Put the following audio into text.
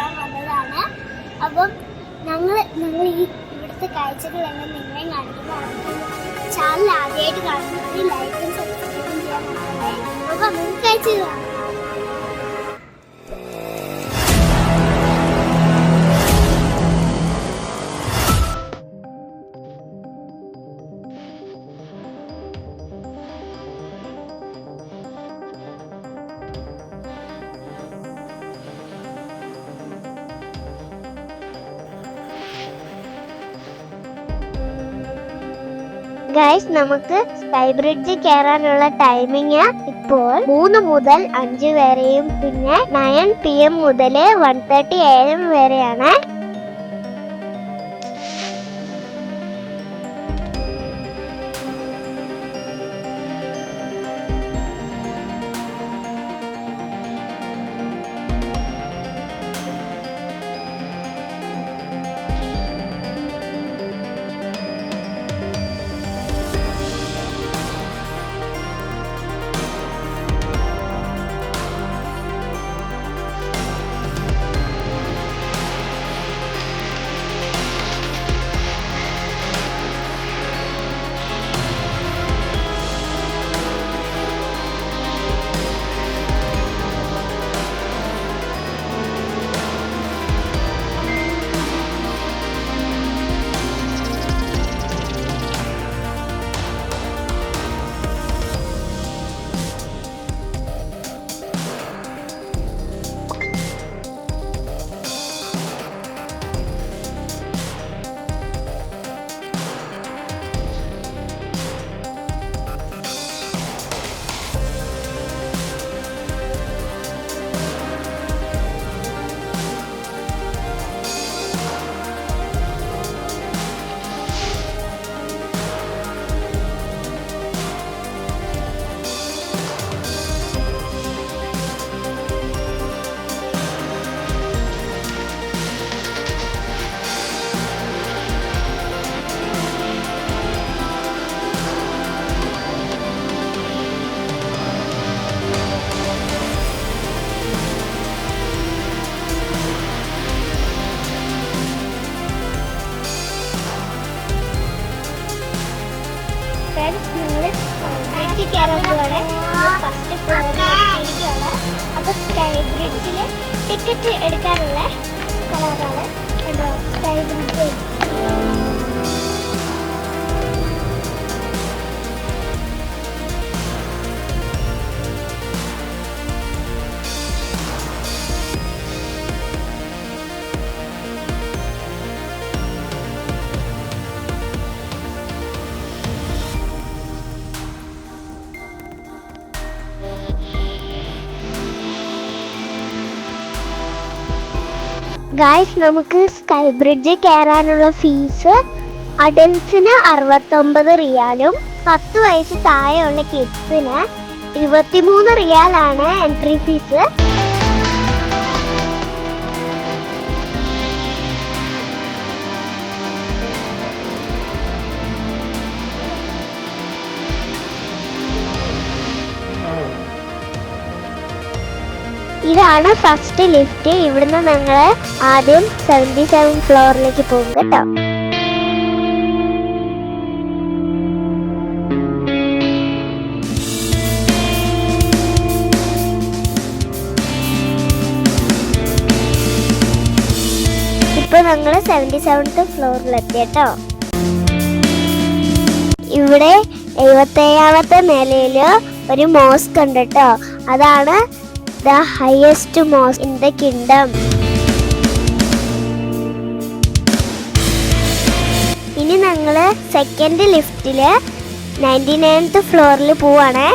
ചെയ്യാൻ വന്നതാണ്. അപ്പം ഞങ്ങൾ ഈ ഇവിടുത്തെ കാഴ്ചകളെല്ലാം നിങ്ങളെയും കാണിക്കുന്നതാണ്. ചാനൽ ആദ്യമായിട്ട് കാണുന്നത് ലൈക്കും സബ്സ്ക്രൈബും ചെയ്യാൻ മറക്കല്ലേ. അപ്പം നമുക്ക് കാഴ്ച കാണാം. ഗൈസ്, നമുക്ക് സ്കൈ ബ്രിഡ്ജ് കയറാനുള്ള ടൈമിങ് ഇപ്പോൾ 3 മുതൽ 5 വരെയും പിന്നെ 9 PM മുതൽ 1:30 AM വരെയാണ്. ഫസ്റ്റ് ഫ്ലോറിലാണ്. അപ്പൊ സ്കൈ ബ്രിഡ്ജിൽ ടിക്കറ്റ് എടുക്കാനുള്ള സ്ഥലമാണ് കേട്ടോ സ്കൈ ബ്രിഡ്ജ്. ഗായ്സ്, നമുക്ക് സ്കൈ ബ്രിഡ്ജ് കയറാനുള്ള ഫീസ് അഡൽട്സിന് 69 റിയാലും 10 വയസ്സ് താഴെയുള്ള കിഡ്സിന് 23 റിയാലാണ് എൻട്രി ഫീസ്. ഇതാണ് ഫസ്റ്റ് ലിഫ്റ്റ്. ഇവിടുന്ന് ഞങ്ങൾ ആദ്യം 77 ഫ്ലോറിലേക്ക് പോകും കേട്ടോ. ഇപ്പൊ ഞങ്ങൾ 77th ഫ്ലോറിലെത്തി കേട്ടോ. ഇവിടെ 77ാമത്തെ നിലയില് ഒരു മോസ്ക് ഉണ്ട് കേട്ടോ. അതാണ് the highest mosque in the kingdom. ഇനി ഞങ്ങള് സെക്കൻഡ് ലിഫ്റ്റില് 99th ഫ്ലോറിൽ പോവാണ്.